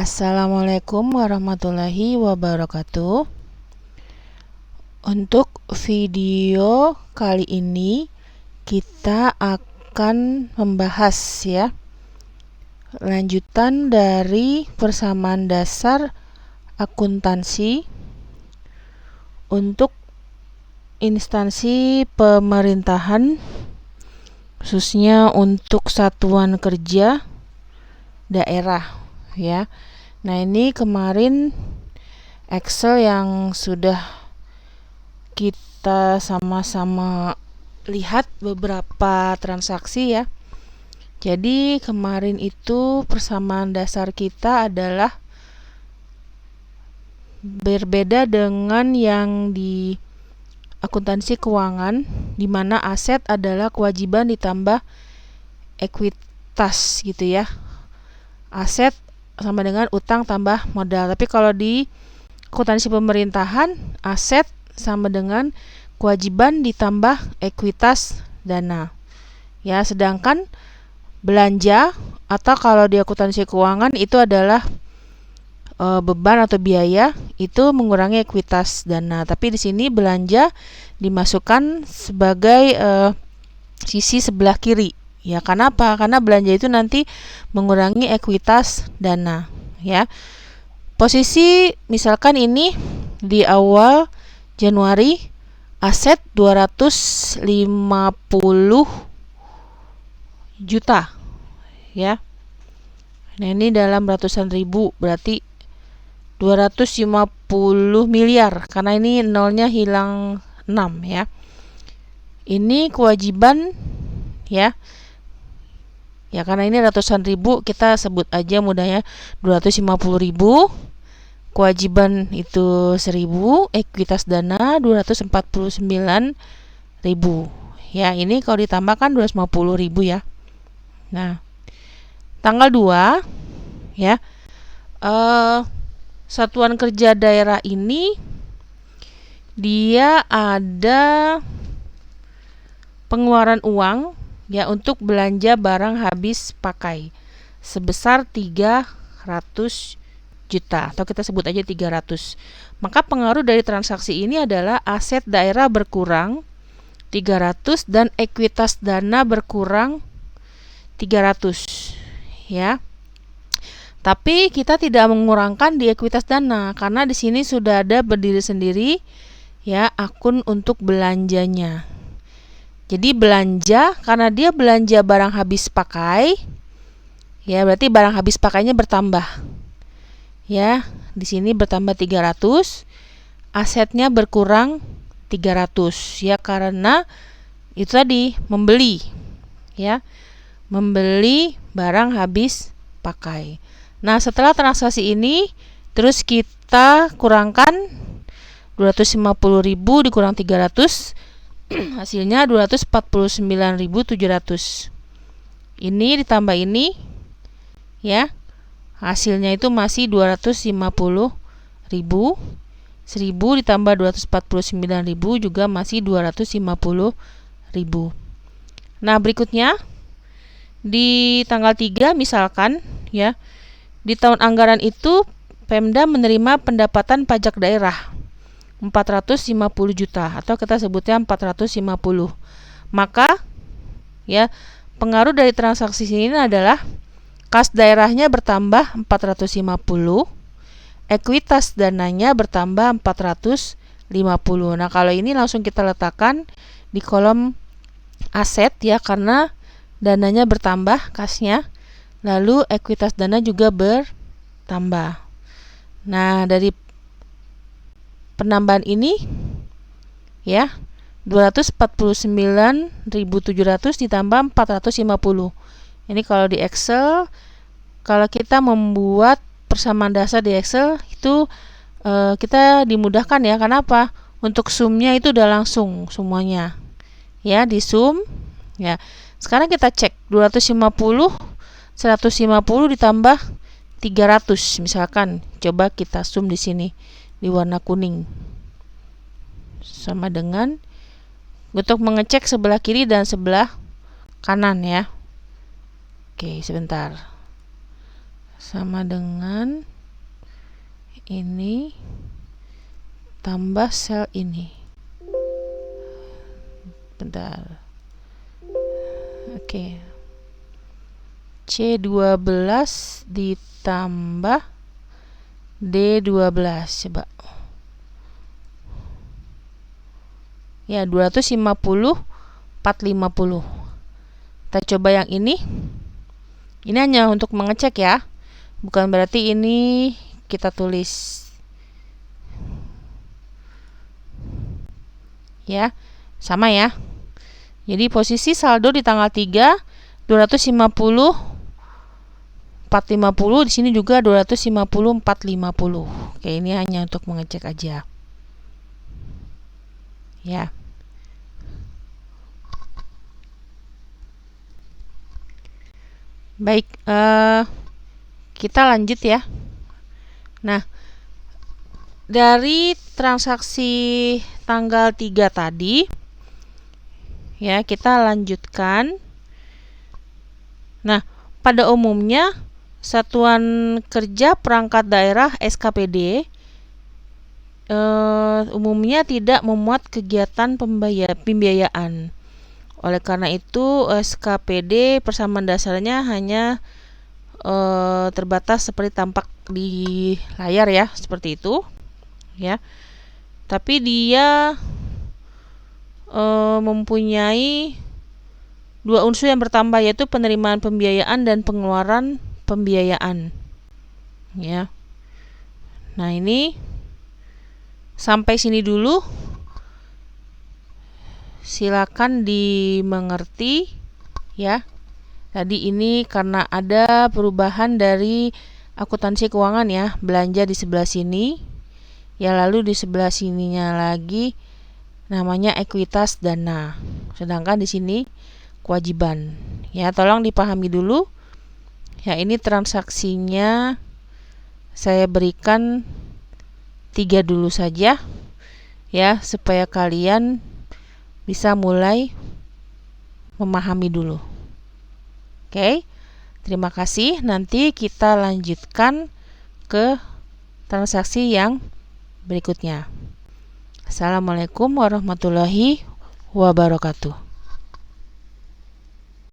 Assalamualaikum warahmatullahi wabarakatuh. Untuk video kali ini kita akan membahas lanjutan dari persamaan dasar akuntansi untuk instansi pemerintahan, khususnya untuk satuan kerja daerah ya. Nah, ini kemarin Excel yang sudah kita sama-sama lihat beberapa transaksi ya. Jadi kemarin itu persamaan dasar kita adalah berbeda dengan yang di akuntansi keuangan, di mana aset adalah kewajiban ditambah ekuitas gitu ya. Aset sama dengan utang tambah modal. Tapi kalau di akuntansi pemerintahan, aset sama dengan kewajiban ditambah ekuitas dana. Ya, sedangkan belanja atau kalau di akuntansi keuangan itu adalah beban atau biaya, itu mengurangi ekuitas dana. Tapi di sini belanja dimasukkan sebagai sisi sebelah kiri. Ya, kenapa? Karena belanja itu nanti mengurangi ekuitas dana, ya. Posisi misalkan ini di awal Januari aset 250 juta, ya. Nah, ini dalam ratusan ribu, berarti 250 miliar karena ini nolnya hilang 6 ya. Ini kewajiban ya. Ya, karena ini ratusan ribu, kita sebut aja mudahnya 250.000. Kewajiban itu 1.000, ekuitas dana 249.000. Ya, ini kalau ditambahkan 250.000 ya. Nah, tanggal 2 ya. Satuan kerja daerah ini dia ada pengeluaran uang ya untuk belanja barang habis pakai sebesar 300 juta atau kita sebut aja 300. Maka pengaruh dari transaksi ini adalah aset daerah berkurang 300 dan ekuitas dana berkurang 300 ya. Tapi kita tidak mengurangkan di ekuitas dana karena di sini sudah ada berdiri sendiri ya akun untuk belanjanya. Jadi belanja karena dia belanja barang habis pakai, ya berarti barang habis pakainya bertambah. Ya, di sini bertambah 300, asetnya berkurang 300 ya karena itu tadi membeli. Ya. Membeli barang habis pakai. Nah, setelah transaksi ini terus kita kurangkan 250.000 dikurang 300, hasilnya 249.700. Ini ditambah ini ya. Hasilnya itu masih 250.000. 1.000 ditambah 249.000 juga masih 250.000. Nah, berikutnya di tanggal 3 misalkan ya. Di tahun anggaran itu Pemda menerima pendapatan pajak daerah 450 juta atau kita sebutnya 450. Maka ya, pengaruh dari transaksi ini adalah kas daerahnya bertambah 450, ekuitas dananya bertambah 450. Nah, kalau ini langsung kita letakkan di kolom aset ya karena dananya bertambah kasnya, lalu ekuitas dana juga bertambah. Nah, dari penambahan ini ya 249.700 ditambah 450. Ini kalau di Excel, kalau kita membuat persamaan dasar di Excel itu kita dimudahkan ya. Kenapa? Untuk sumnya itu udah langsung semuanya. Ya, di sum ya. Sekarang kita cek 250 150 ditambah 300 misalkan. Coba kita sum di sini di warna kuning. Sama dengan untuk mengecek sebelah kiri dan sebelah kanan ya. Oke, sebentar. sama dengan ini tambah sel ini. Bentar. Oke. C12 ditambah D12 coba. Ya, 250 450. Kita coba yang ini. Ini hanya untuk mengecek ya. Bukan berarti ini kita tulis. Ya, sama ya. Jadi posisi saldo di tanggal 3 250 450, di sini juga 250 450. Oke, ini hanya untuk mengecek aja. Ya. Baik, kita lanjut ya. Nah, dari transaksi tanggal 3 tadi ya, kita lanjutkan. Nah, pada umumnya Satuan Kerja Perangkat Daerah SKPD umumnya tidak memuat kegiatan pembiayaan. Oleh karena itu SKPD persamaan dasarnya hanya terbatas seperti tampak di layar ya, seperti itu ya. Tapi dia mempunyai dua unsur yang bertambah, yaitu penerimaan pembiayaan dan pengeluaran pembiayaan ya. Nah, ini sampai sini dulu. Silakan dimengerti ya. Tadi ini karena ada perubahan dari akuntansi keuangan ya, belanja di sebelah sini ya, lalu di sebelah sininya lagi namanya ekuitas dana, sedangkan di sini kewajiban ya. Tolong dipahami dulu ya. Ini transaksinya saya berikan 3 dulu saja ya, supaya kalian bisa mulai memahami dulu. Oke, terima kasih. Nanti kita lanjutkan ke transaksi yang berikutnya. Assalamualaikum warahmatullahi wabarakatuh.